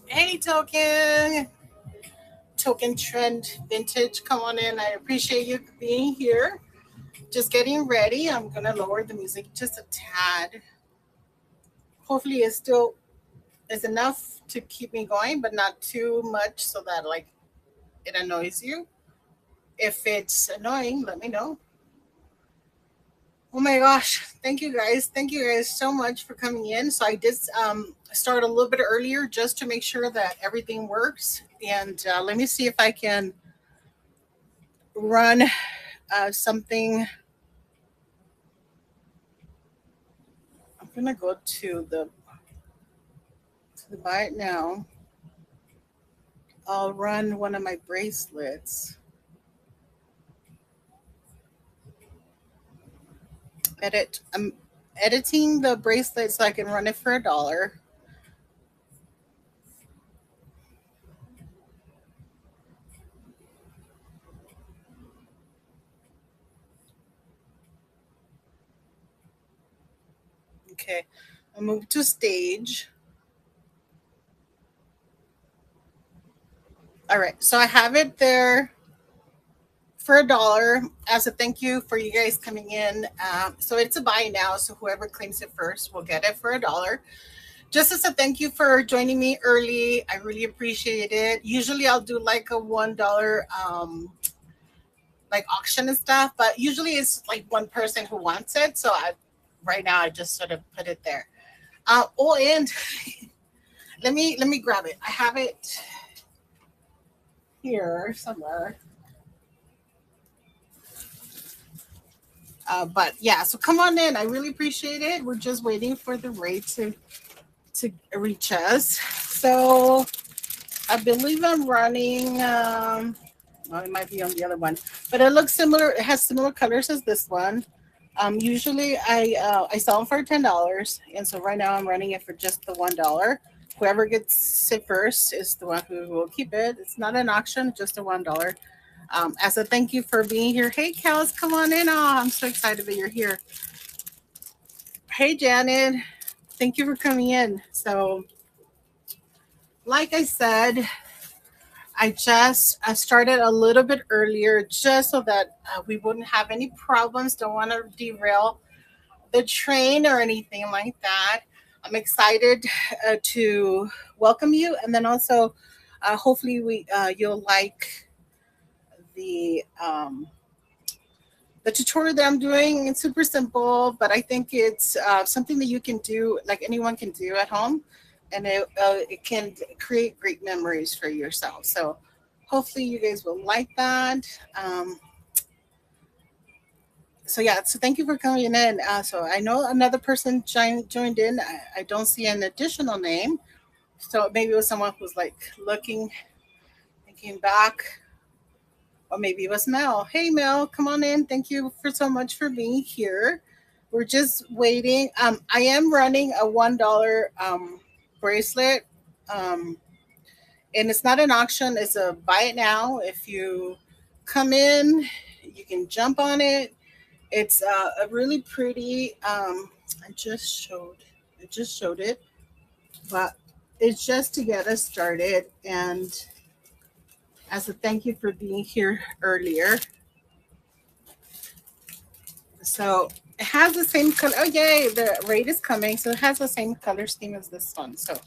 Hey, Token Trend Vintage, come on in. I appreciate you being here. Just getting ready. I'm gonna lower the music just a tad. Hopefully, it still is enough to keep me going, but not too much so that like it annoys you. If it's annoying, let me know. Oh my gosh, thank you guys. Thank you guys so much for coming in. So I did start a little bit earlier just to make sure that everything works. And let me see if I can run something. I'm gonna go to the buy it now. I'll run one of my bracelets. Edit. I'm editing the bracelet so I can run it for $1. Okay. I'll move to stage. All right. So I have it there for $1 as a thank you for you guys coming in. So it's a buy now. So whoever claims it first will get it for $1. Just as a thank you for joining me early. I really appreciate it. Usually I'll do like a $1 like auction and stuff, but usually it's like one person who wants it. So right now I just sort of put it there. And let me grab it. I have it here somewhere. But yeah, so come on in. I really appreciate it. We're just waiting for the rate to reach us. So I believe I'm running. Well, it might be on the other one, but it looks similar. It has similar colors as this one. Usually I sell them for $10, and so right now I'm running it for just the $1. Whoever gets it first is the one who will keep it. It's not an auction, just a $1. As a thank you for being here. Hey, Kels, come on in. Oh, I'm so excited that you're here. Hey, Janet, thank you for coming in. So, like I said, I started a little bit earlier just so that we wouldn't have any problems. Don't want to derail the train or anything like that. I'm excited to welcome you, and then also hopefully we you'll like the um, the tutorial that I'm doing. It's super simple, but I think it's something that you can do, like anyone can do at home, and it can create great memories for yourself. So hopefully you guys will like that. So yeah, so thank you for coming in. So I know another person joined in. I don't see an additional name, so maybe it was someone who's like looking, thinking back, or maybe it was Mel. Hey Mel, come on in. Thank you for so much for being here. We're just waiting. I am running a $1 bracelet, um, and it's not an auction. It's a buy it now. If you come in, you can jump on it. It's a really pretty. I just showed. I just showed it, but it's just to get us started. And as a thank you for being here earlier, so it has the same color. Oh yay! The raid is coming, so it has the same color scheme as this one. So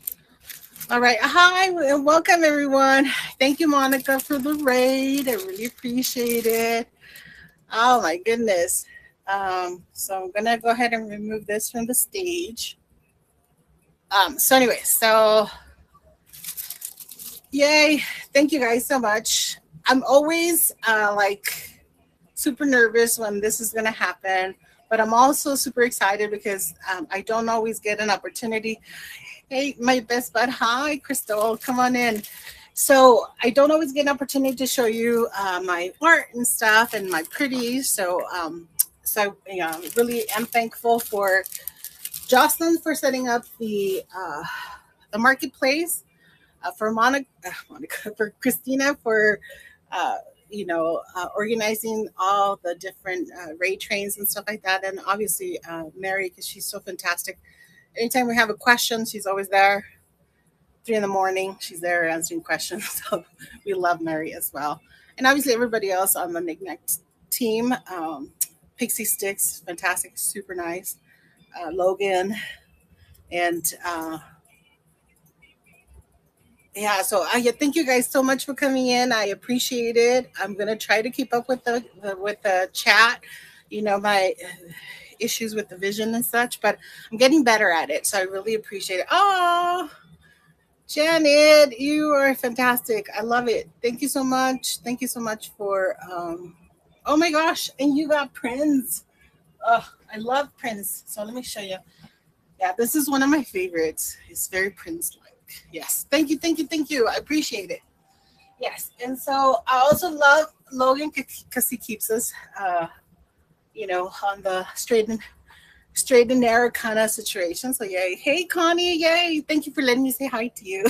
all right, hi and welcome everyone. Thank you, Monica, for the raid. I really appreciate it. Oh my goodness. So I'm gonna go ahead and remove this from the stage. So anyway, so yay! Thank you guys so much. I'm always like super nervous when this is gonna happen, but I'm also super excited because I don't always get an opportunity. Hey, my best bud. Hi, Crystal. Come on in. So I don't always get an opportunity to show you my art and stuff and my pretties. So really am thankful for Jocelyn for setting up the marketplace, for Monica, for Christina for organizing all the different raid trains and stuff like that. And obviously, Mary, because she's so fantastic. Anytime we have a question, she's always there. 3 in the morning, she's there answering questions. So we love Mary as well. And obviously, everybody else on the Knickknack team. Pixie Sticks, fantastic, super nice. Logan, and yeah, so I thank you guys so much for coming in. I appreciate it. I'm gonna try to keep up with the chat. My issues with the vision and such, but I'm getting better at it. So I really appreciate it. Oh, Janet, you are fantastic. I love it. Thank you so much. Thank you so much for. Oh my gosh, and you got Prince. Oh, I love Prince. So let me show you. Yeah, this is one of my favorites. It's very Prince-like. Yes. Thank you, thank you, thank you. I appreciate it. Yes. And so I also love Logan because he keeps us, on the straight and narrow kind of situation. So yay. Hey, Connie. Yay. Thank you for letting me say hi to you.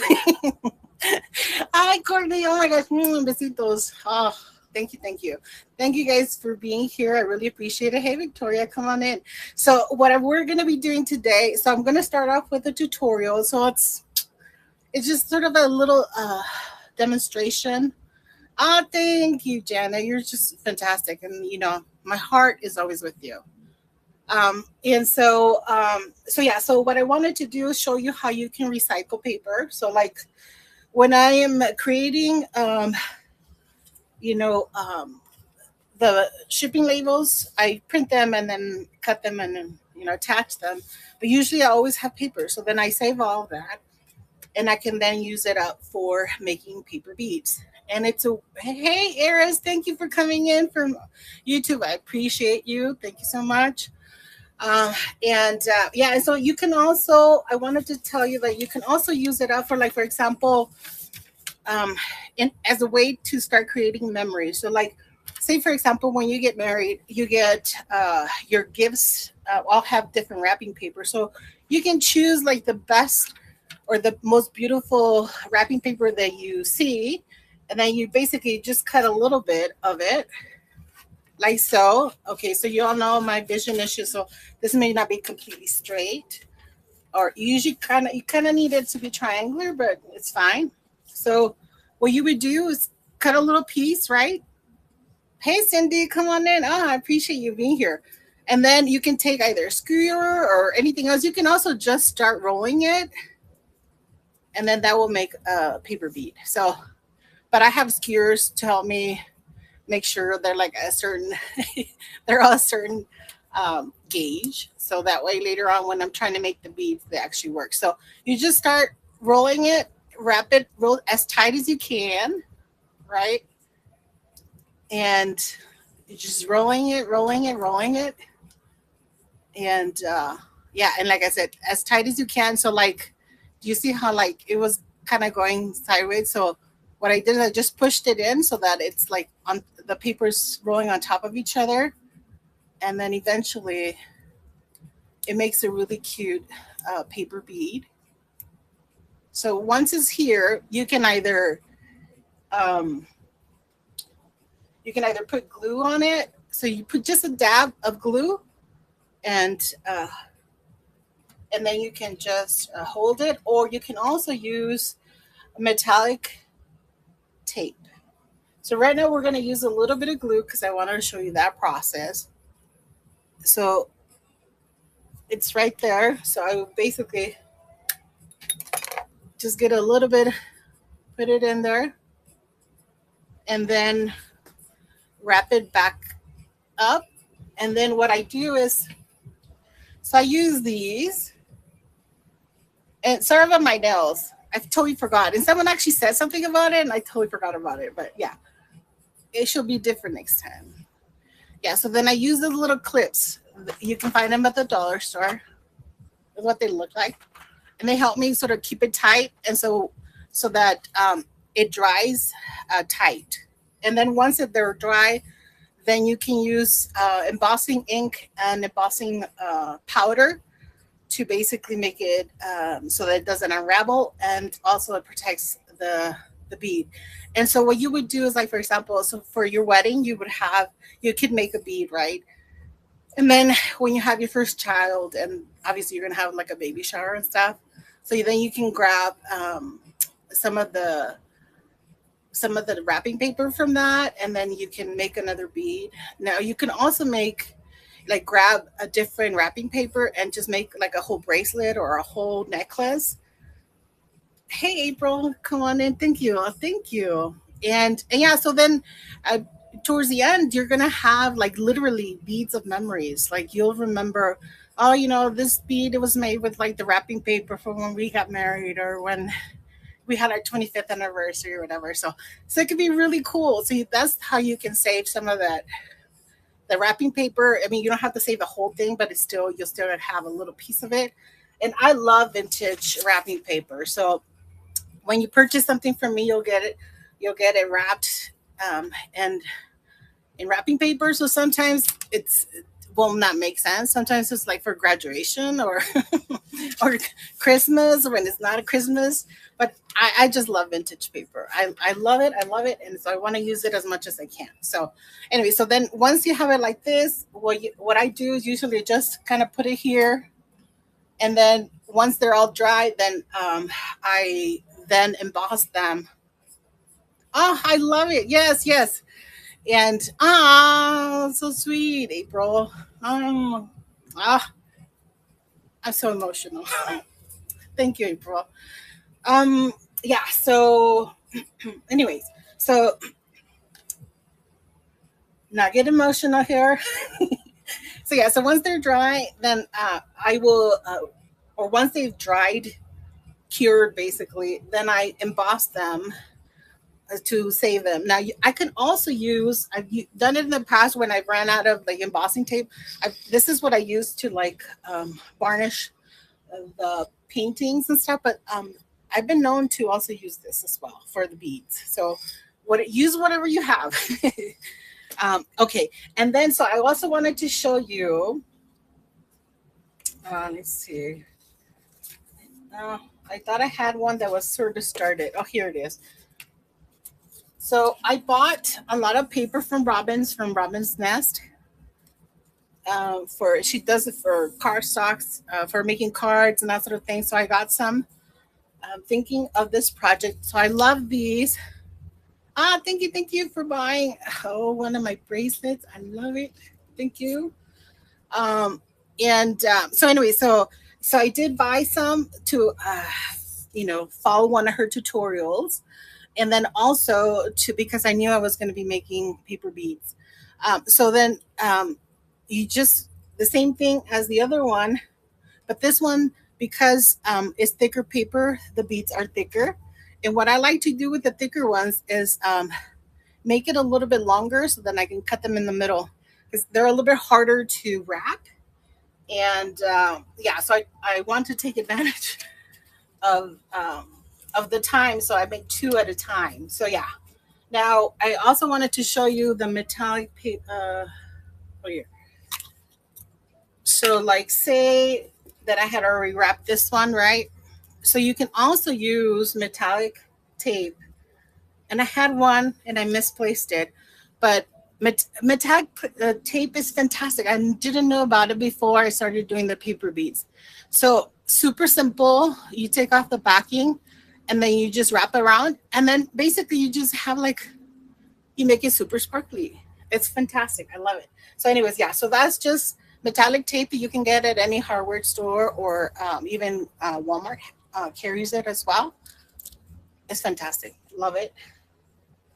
Hi, Courtney. Oh my gosh. Besitos. Oh, thank you. Thank you. Thank you guys for being here. I really appreciate it. Hey, Victoria, come on in. So what we're going to be doing today, so I'm going to start off with a tutorial. So it's just sort of a little demonstration. Oh, thank you, Jana. You're just fantastic. And, my heart is always with you. So what I wanted to do is show you how you can recycle paper. So like when I am creating, the shipping labels, I print them and then cut them and then, attach them. But usually I always have paper. So then I save all that and I can then use it up for making paper beads. And hey, Eris, thank you for coming in from YouTube. I appreciate you. Thank you so much. And so you can also, I wanted to tell you that you can also use it up for, like, for example, as a way to start creating memories. So like, say for example, when you get married, you get your gifts all have different wrapping paper. So you can choose like the best or the most beautiful wrapping paper that you see, and then you basically just cut a little bit of it like so. Okay, so you all know my vision issue, so this may not be completely straight, or you kind of need it to be triangular, but it's fine. So what you would do is cut a little piece, right? Hey, Cindy, come on in. Oh, I appreciate you being here. And then you can take either a skewer or anything else. You can also just start rolling it, and then that will make a paper bead. So, but I have skewers to help me make sure they're like a certain, they're all a certain gauge. So that way later on when I'm trying to make the beads, they actually work. So you just start rolling it, wrap it, roll as tight as you can, right? And you're just rolling it. And and like I said, as tight as you can. So like, do you see how like it was kind of going sideways? So what I did is I just pushed it in so that it's like on the paper's rolling on top of each other. And then eventually it makes a really cute paper bead. So once it's here, you can either put glue on it. So you put just a dab of glue, and then you can just hold it, or you can also use metallic tape. So right now we're going to use a little bit of glue because I wanted to show you that process. So it's right there. So I will basically just get a little bit, put it in there, and then wrap it back up. And then what I do is, so I use these, and sorry about my nails. I totally forgot. And someone actually said something about it, and I totally forgot about it. But yeah, it should be different next time. Yeah, so then I use the little clips. You can find them at the dollar store. That's what they look like. And they help me sort of keep it tight, and so that it dries tight. And then once they're dry, then you can use embossing ink and embossing powder to basically make it so that it doesn't unravel, and also it protects the the bead. And so what you would do is like, for example, so for your wedding, you could make a bead, right? And then when you have your first child, and obviously you're gonna have like a baby shower and stuff, so then you can grab some of the some of the wrapping paper from that, and then you can make another bead. Now you can also make like grab a different wrapping paper and just make like a whole bracelet or a whole necklace. Hey April, come on in. Thank you. Thank you. And yeah, so then uh, towards the end, you're gonna have like literally beads of memories. Like you'll remember, oh, this bead, it was made with like the wrapping paper from when we got married or when we had our 25th anniversary or whatever. So it could be really cool. So that's how you can save some of that the wrapping paper. I mean, you don't have to save the whole thing, but you'll still have a little piece of it. And I love vintage wrapping paper. So when you purchase something from me, you'll get it wrapped and in wrapping paper. So sometimes it's will not make sense. Sometimes it's like for graduation or or Christmas or when it's not a Christmas. But I just love vintage paper. I love it. I love it. And so I want to use it as much as I can. So anyway, so then once you have it like this, what I do is usually just kind of put it here. And then once they're all dry, then I then emboss them. Oh, I love it. Yes, yes. And so sweet, April. Um, ah, I'm so emotional. Thank you, April. Um, yeah. So, anyways, so not get emotional here. So yeah. So once they're dry, then I will, or once they've dried, cured, basically, then I emboss them to save them. Now, I can also use, done it in the past when I ran out of like embossing tape. This is what I use to like varnish the paintings and stuff, but I've been known to also use this as well for the beads. So use whatever you have. Okay. And then, so I also wanted to show you, let's see. Uh, I thought I had one that was sort of started. Oh, here it is. So I bought a lot of paper from Robin's Nest. For She does it for card stocks, for making cards and that sort of thing. So I got some. Thinking of this project. So I love these. Thank you for buying. Oh, one of my bracelets. I love it. Thank you. And so anyway, so I did buy some to follow one of her tutorials, and then also to because I knew I was going to be making paper beads. So then you just the same thing as the other one, but this one because it's thicker paper, the beads are thicker. And what I like to do with the thicker ones is make it a little bit longer so then I can cut them in the middle because they're a little bit harder to wrap. And yeah, so I want to take advantage of the time, so I make two at a time. So yeah. Now I also wanted to show you the metallic paper. Oh yeah. So like say that I had already wrapped this one, right? So you can also use metallic tape. And I had one and I misplaced it, but metallic tape is fantastic. I didn't know about it before I started doing the paper beads. So super simple. You take off the backing and then you just wrap around, and then basically you just have like you make it super sparkly. It's fantastic. I love it. So anyways, yeah, so that's just metallic tape that you can get at any hardware store, or even Walmart carries it as well. It's fantastic. Love it.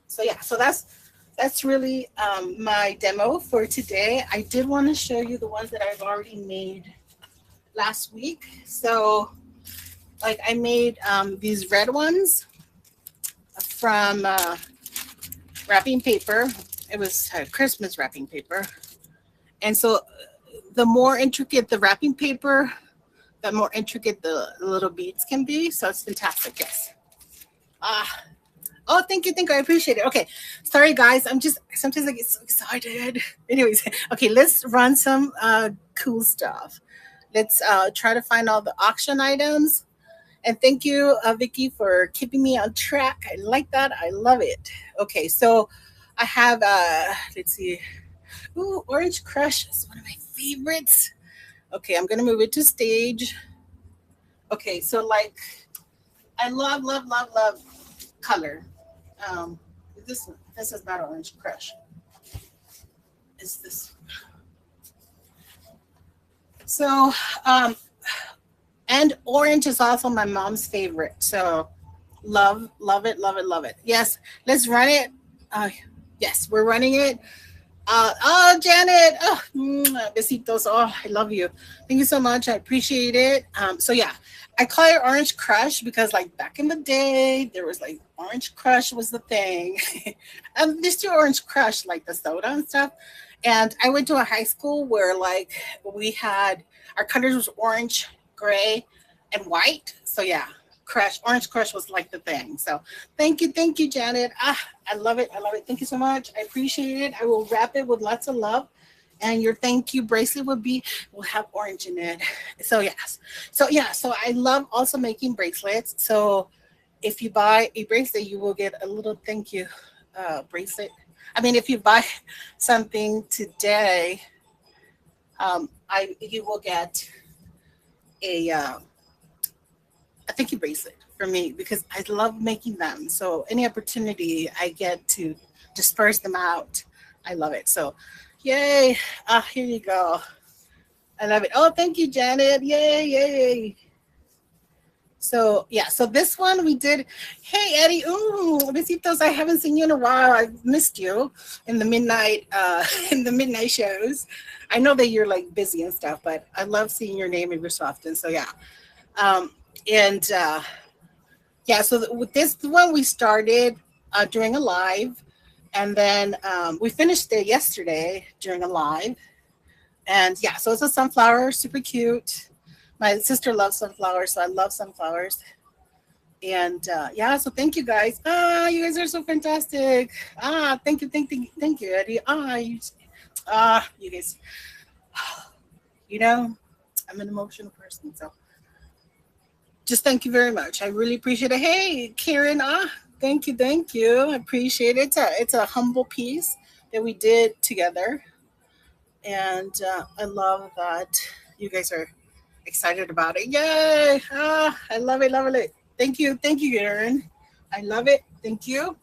So yeah, so that's really my demo for today. I did want to show you the ones that I've already made last week. So like I made these red ones from wrapping paper. It was Christmas wrapping paper. And so the more intricate the wrapping paper, the more intricate the little beads can be. So it's fantastic. Yes. Oh, thank you. I appreciate it. Okay. Sorry, guys. Sometimes I get so excited. Anyways, okay, let's run some cool stuff. Let's try to find all the auction items. And thank you, Vicky, for keeping me on track. I like that. I love it. Okay, so I have, let's see. Ooh, Orange Crush is one of my favorites. Okay, I'm going to move it to stage. Okay, so like, I love, love, love, love color. Um, this is not Orange Crush. Is this? So, um, and orange is also my mom's favorite. So, love, love it, love it, love it. Yes, let's run it. Uh, yes, we're running it. Oh, Janet. Oh, besitos. Oh, I love you. Thank you so much. I appreciate it. So yeah, I call it Orange Crush because like back in the day, there was like Orange Crush was the thing. And there's still Orange Crush, like the soda and stuff. And I went to a high school where like we had our colors was orange, gray, and white. So yeah, Crush, Orange Crush was like the thing. So thank you, Janet. I love it. I love it. Thank you so much. I appreciate it. I will wrap it with lots of love. And your thank you bracelet will have orange in it. So yes. So yeah. So I love also making bracelets. So if you buy a bracelet, you will get a little thank you bracelet. I mean, if you buy something today, I you will get a thank you bracelet for me because I love making them. So any opportunity I get to disperse them out, I love it. So, yay! Here you go. I love it. Oh, thank you, Janet. Yay, yay. So yeah, so this one we did. Hey Eddie, ooh, besitos. I haven't seen you in a while. I've missed you in the midnight, in the midnight shows. I know that you're like busy and stuff, but I love seeing your name every so often. So yeah, um, and yeah, so with this one we started during a live, and then we finished it yesterday during a live, and yeah, so it's a sunflower, super cute. My sister loves sunflowers, so I love sunflowers. And yeah, so thank you guys. You guys are so fantastic. Thank you, Eddie. You guys. You know, I'm an emotional person, so just thank you very much. I really appreciate it. Hey, Karen. Thank you. I appreciate it. It's a humble piece that we did together, and I love that you guys are excited about it. Yay! I love it, love it. Thank you, Karen. I love it. Thank you.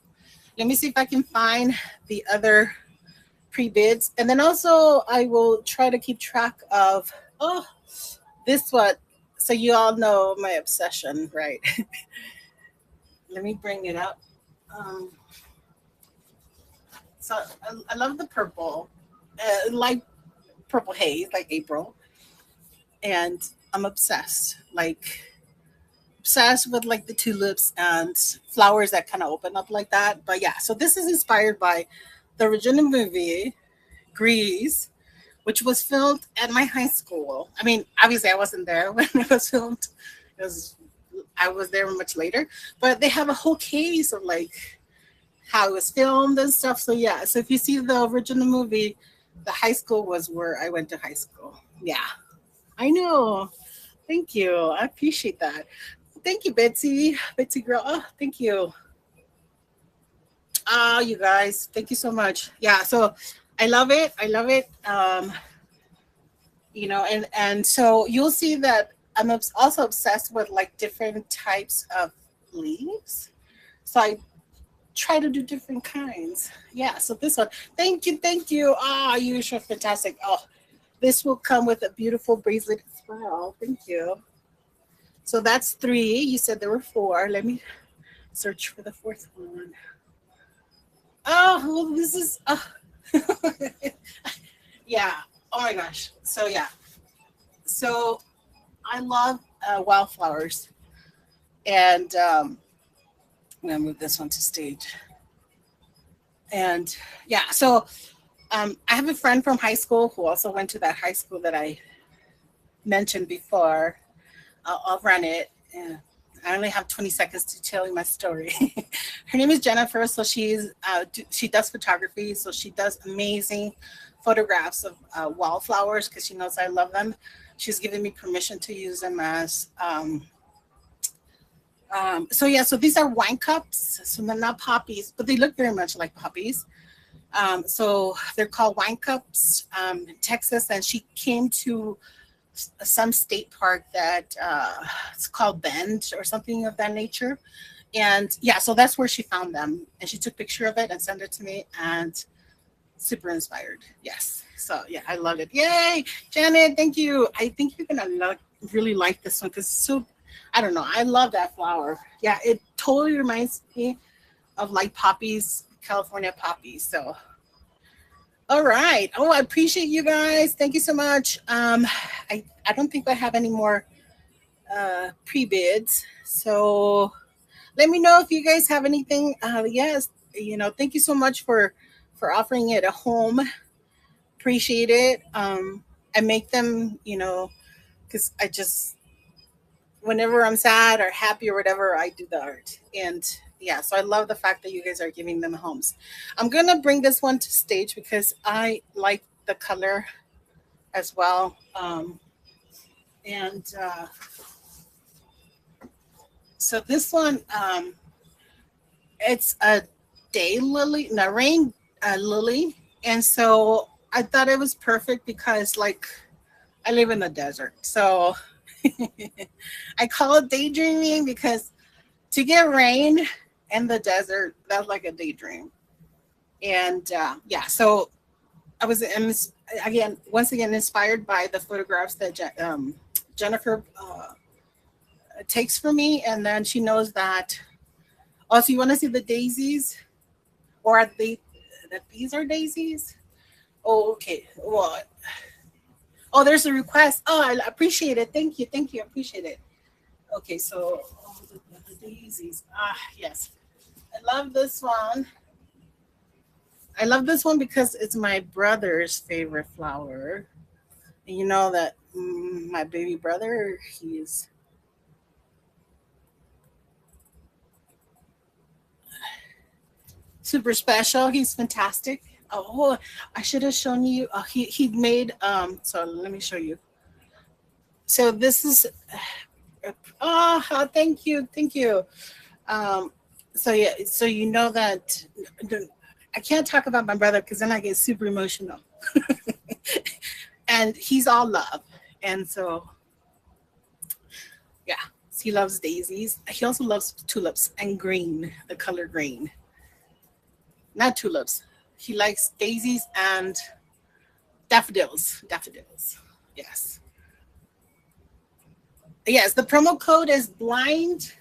Let me see if I can find the other pre-bids, and then also I will try to keep track of. Oh, this one. So you all know my obsession, right? Let me bring it up. Um, so I love the purple, like purple haze, like April, and I'm obsessed, like obsessed with like the tulips and flowers that kind of open up like that. But yeah, so this is inspired by the original movie Grease, which was filmed at my high school. I mean, obviously I wasn't there when it was filmed. It was I was there much later, but they have a whole case of like how it was filmed and stuff. So yeah, so if you see the original movie, the high school was where I went to high school. Yeah, I know. Thank you. I appreciate that. Thank you, Betsy. Betsy girl. Oh, thank you. You guys. Thank you so much. Yeah, so I love it. I love it. And so you'll see that I'm also obsessed with like different types of leaves. So I try to do different kinds. Yeah, so this one. Thank you, thank you. You're so fantastic. Oh, this will come with a beautiful bracelet as well. Thank you. So that's three. You said there were four. Let me search for the fourth one. Oh, well, this is. Yeah. Oh my gosh. So yeah. So I love wildflowers, and I'm gonna move this one to stage. And yeah, so I have a friend from high school who also went to that high school that I mentioned before. I'll run it. Yeah. I only have 20 seconds to tell you my story. Her name is Jennifer. So she does photography. So she does amazing photographs of wildflowers because she knows I love them. She's given me permission to use them as So yeah, so these are wine cups. So they're not poppies, but they look very much like poppies. So they're called wine cups in Texas, and she came to some state park that it's called Bend or something of that nature. And yeah, so that's where she found them, and she took a picture of it and sent it to me, and super inspired. Yes. So yeah, I love it. Yay, Janet! Thank you. I think you're gonna really like this one because so. I don't know. I love that flower. Yeah, it totally reminds me of like poppies, California poppies. So all right. Oh, I appreciate you guys. Thank you so much. I don't think I have any more pre bids. So let me know if you guys have anything. Yes, thank you so much for offering it a home. Appreciate it. I make them, because I just whenever I'm sad or happy or whatever, I do the art. And yeah, so I love the fact that you guys are giving them homes. I'm gonna bring this one to stage because I like the color as well. And so this one, it's a day lily, no rain lily, and so I thought it was perfect because like I live in the desert, so I call it daydreaming because to get rain in the desert, that's like a daydream. And yeah, so I was again, once again, inspired by the photographs that Jennifer takes for me. And then she knows that, also, you want to see the daisies? Or are they, that these are daisies? Oh, okay. Well, oh, there's a request. Oh, I appreciate it. Thank you. Thank you. I appreciate it. Okay, so oh, the daisies. Ah, yes. I love this one. I love this one because it's my brother's favorite flower. And you know that my baby brother, he's super special. He's fantastic. Oh, I should have shown you. He made So let me show you. So this is. Thank you, thank you. Um, so yeah, so you know that I can't talk about my brother because then I get super emotional. And he's all love, and so yeah, he loves daisies. He also loves tulips and green, the color green. Not tulips. He likes daisies and daffodils. Daffodils. Yes. Yes, the promo code is blind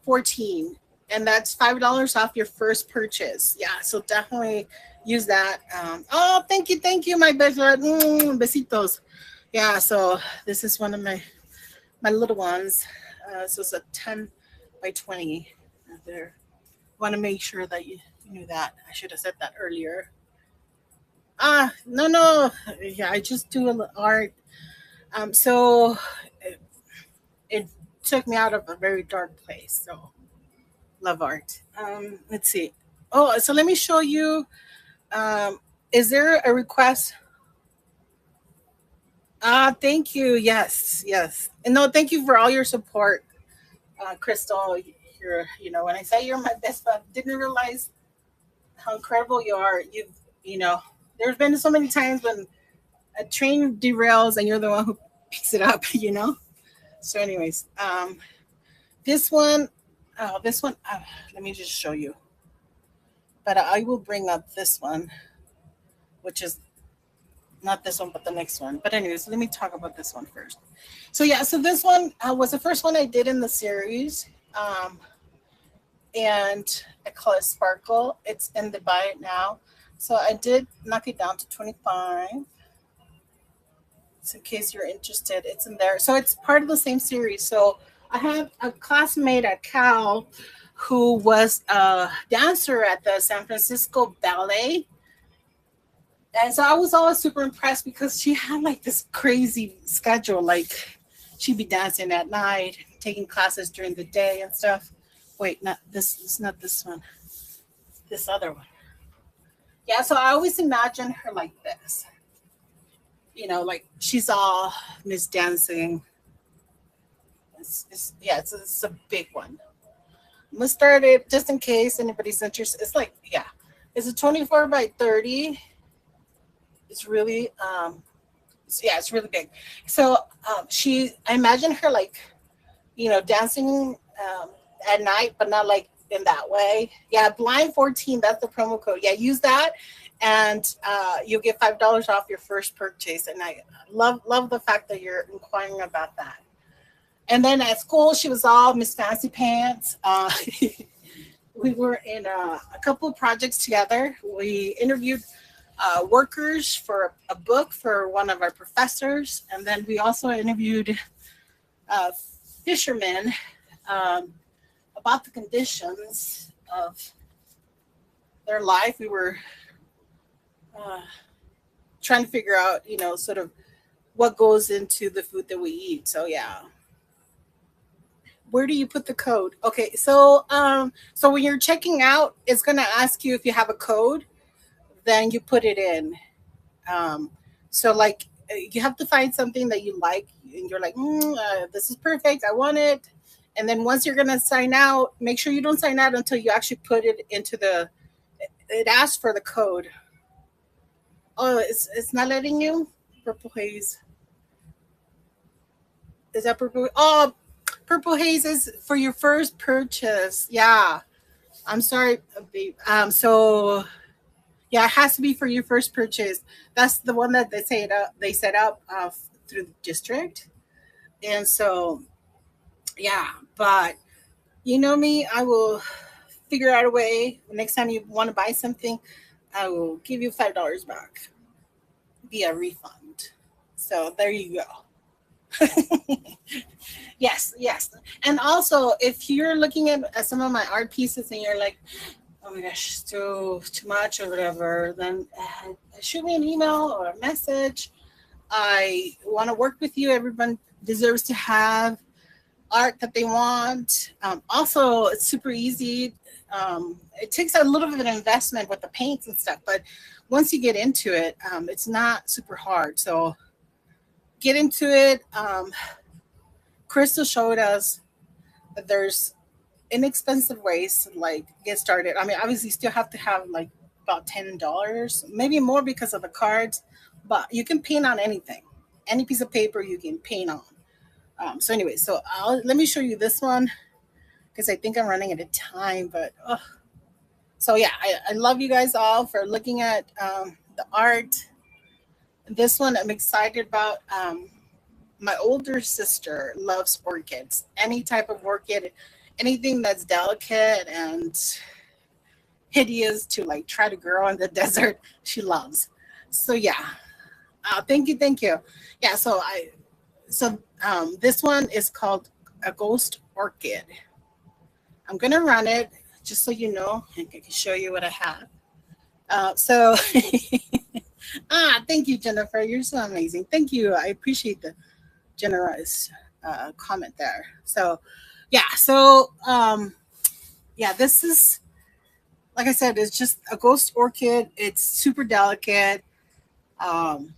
14, and that's $5 off your first purchase. Yeah, so definitely use that. Oh, thank you, my best friend. Besitos. Yeah, so this is one of my little ones. So it's a 10 by 20 there. Want to make sure that you knew that. I should have said that earlier. No, no. Yeah, I just do art. So it took me out of a very dark place. So love art. Let's see. Oh, so let me show you. Is there a request? Thank you. Yes, yes. And no, thank you for all your support, Crystal. When I say you're my best friend, didn't realize how incredible you are. There's been so many times when a train derails and you're the one who picks it up. So, anyways, this one, let me just show you. But I will bring up this one, which is not this one, but the next one. But anyways, let me talk about this one first. So yeah, so this one was the first one I did in the series, and I call it Sparkle. It's in the buy it now. So I did knock it down to 25. So in case you're interested, it's in there. So it's part of the same series. So I have a classmate at Cal who was a dancer at the San Francisco Ballet. And so I was always super impressed because she had like this crazy schedule. Like she'd be dancing at night, taking classes during the day and stuff. Wait, not this. It's not this one. This other one. Yeah. So I always imagine her like this. Like she's all Miss Dancing. It's a big one. I'm gonna start it just in case anybody's interested. It's like, yeah, it's a 24 by 30. It's really it's really big. So I imagine her like, dancing at night, but not like in that way. Yeah, blind 14. That's the promo code. Yeah, use that, and you'll get $5 off your first purchase. And I love the fact that you're inquiring about that. And then at school, she was all Miss Fancy Pants. We were in a couple of projects together. We interviewed workers for a book for one of our professors, and then we also interviewed uh, fishermen um, about the conditions of their life. We were uh, trying to figure out, sort of what goes into the food that we eat. So yeah, where do you put the code? Okay, so when you're checking out, it's gonna ask you if you have a code, then you put it in. Um, so like you have to find something that you like, and you're like, this is perfect. I want it. And then once you're gonna sign out, make sure you don't sign out until you actually put it into the. It asks for the code. Oh, it's not letting you. Purple haze. Is that purple? Oh, purple haze is for your first purchase. Yeah. I'm sorry, babe. So yeah, it has to be for your first purchase. That's the one that they set up through the district. And so yeah, but you know me, I will figure out a way. Next time you want to buy something, I will give you $5 back via refund. So there you go. Yes, yes. And also, if you're looking at some of my art pieces and you're like, oh my gosh, it's too much or whatever, then shoot me an email or a message. I want to work with you. Everyone deserves to have art that they want. Also, it's super easy. It takes a little bit of an investment with the paints and stuff, but once you get into it, it's not super hard. So get into it. Crystal showed us that there's inexpensive ways to like get started. I mean, obviously, you still have to have like about $10, maybe more because of the cards, but you can paint on anything, any piece of paper you can paint on. So anyway, let me show you this one because I think I'm running out of time. But so yeah, I love you guys all for looking at the art. This one I'm excited about. My older sister loves orchids, any type of orchid, anything that's delicate and hideous to like try to grow in the desert, she loves. So yeah, thank you, thank you. Yeah, this one is called a ghost orchid. I'm gonna run it just so you know. I can show you what I have. So thank you, Jennifer. You're so amazing. Thank you. I appreciate the generous comment there. So yeah, yeah, this is like I said, it's just a ghost orchid. It's super delicate. Um,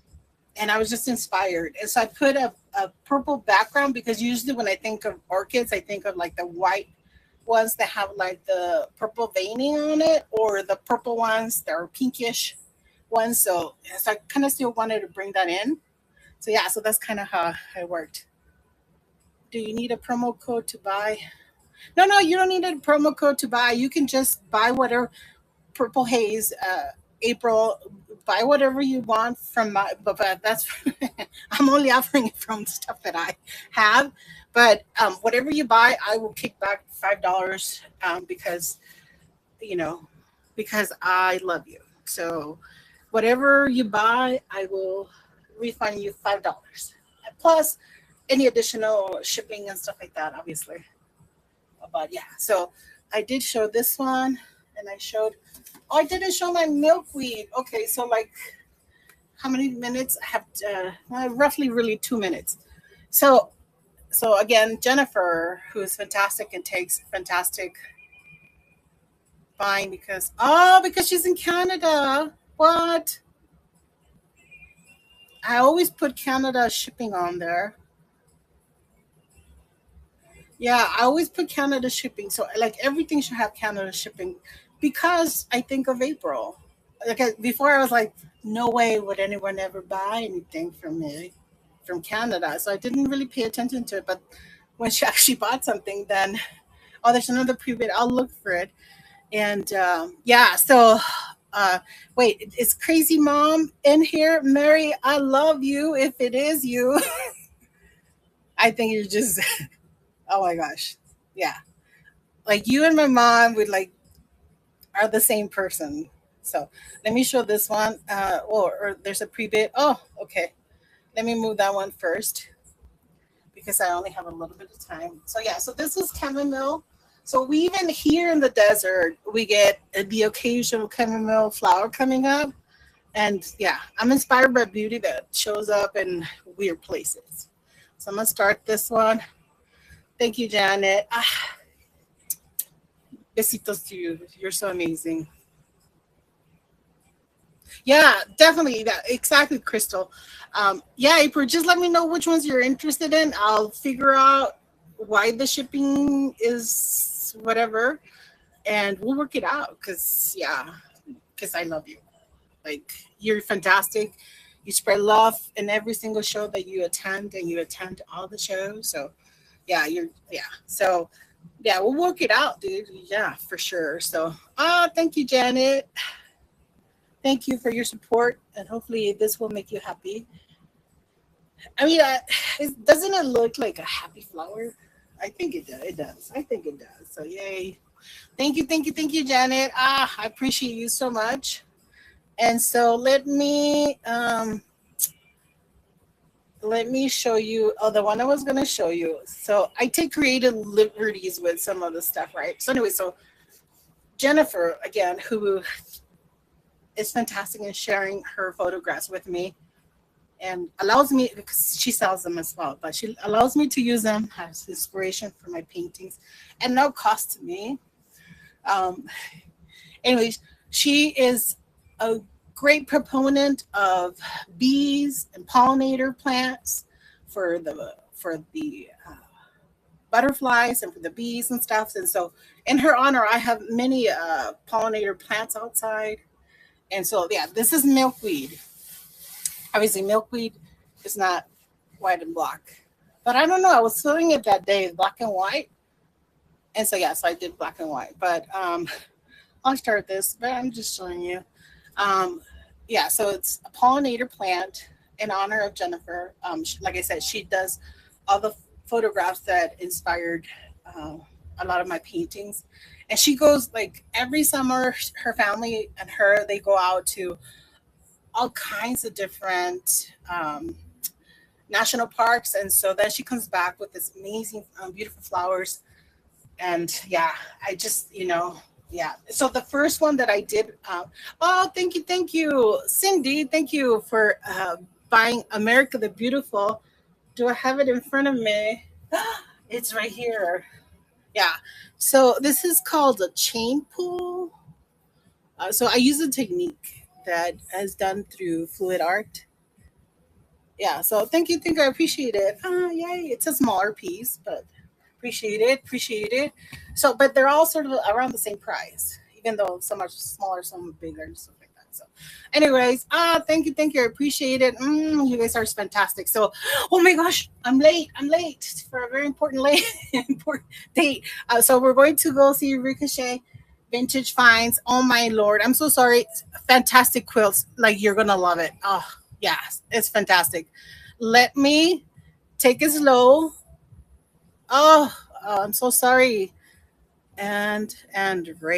and I was just inspired. And so I put a purple background because usually when I think of orchids, I think of like the white ones that have like the purple veining on it, or the purple ones that are pinkish ones. So I kind of still wanted to bring that in. So yeah, so that's kind of how it worked. Do you need a promo code to buy? No, no, you don't need a promo code to buy. You can just buy whatever Purple Haze, April, buy whatever you want from my, but that's, I'm only offering it from stuff that I have. But whatever you buy, I will kick back $5 because, you know, because I love you. So whatever you buy, I will refund you $5. Plus any additional shipping and stuff like that, obviously. But yeah, so I did show this one, and I showed. Oh, I didn't show my milkweed. Okay, so like, how many minutes? I have roughly really 2 minutes. So so again, Jennifer, who is fantastic and takes fantastic buying because she's in Canada. What? I always put Canada shipping on there. Yeah, I always put Canada shipping. So like everything should have Canada shipping because I think of April. Like before I was like, no way would anyone ever buy anything from me from Canada. So I didn't really pay attention to it. But when she actually bought something, then oh, there's another pre-bid. I'll look for it. And yeah, so uh, wait, is Crazy Mom in here? Mary, I love you. If it is you, I think you're just oh my gosh, yeah. Like you and my mom would like are the same person. So let me show this one. Or there's a pre-bid. Oh, okay. Let me move that one first because I only have a little bit of time. So yeah, so this is chamomile. So we even here in the desert, we get the occasional chamomile flower coming up. And yeah, I'm inspired by beauty that shows up in weird places. So I'm gonna start this one. Thank you, Janet. Ah, besitos to you. You're so amazing. Yeah, definitely. That exactly, Crystal. Yeah, April, just let me know which ones you're interested in. I'll figure out why the shipping is whatever, and we'll work it out. Cause yeah, cause I love you. Like you're fantastic. You spread love in every single show that you attend, and you attend all the shows. So yeah, you're yeah. So yeah, we'll work it out, dude. Yeah, for sure. So thank you, Janet. Thank you for your support, and hopefully this will make you happy. I mean, doesn't it look like a happy flower? I think it does. It does. I think it does. So yay! Thank you, thank you, thank you, Janet. I appreciate you so much. And so let me show you. Oh, the one I was gonna show you. So I take creative liberties with some of the stuff, right? So anyway, so Jennifer again, who is fantastic in sharing her photographs with me and allows me because she sells them as well, but she allows me to use them as inspiration for my paintings and no cost to me. Um, anyways, she is a great proponent of bees and pollinator plants for the butterflies and for the bees and stuff. And so, in her honor, I have many pollinator plants outside. And so, yeah, this is milkweed. Obviously, milkweed is not white and black. But I don't know. I was feeling it that day, black and white. And so, yeah, so I did black and white. But I'll start this, but I'm just showing you. Um, yeah, so it's a pollinator plant in honor of Jennifer. Like I said, she does all the photographs that inspired uh, a lot of my paintings. And she goes like every summer, her family and her, they go out to all kinds of different national parks. And so then she comes back with this amazing, beautiful flowers. And yeah, I just, yeah. So the first one that I did, oh, thank you, Cindy. Thank you for buying America the Beautiful. Do I have it in front of me? It's right here. Yeah. So this is called a chain pull. So I use a technique that is done through fluid art. Yeah, so thank you, I appreciate it. Yay, it's a smaller piece, but appreciate it. So, but they're all sort of around the same price, even though some are smaller, some are bigger, and stuff like that. So, anyways, thank you, I appreciate it. You guys are fantastic. So, oh my gosh, I'm late for a very important late important date. So we're going to go see Ricochet Vintage Finds. Oh my lord, I'm so sorry. Fantastic quilts, like you're gonna love it. Oh yes, it's fantastic. Let me take it slow. Oh, I'm so sorry. And right.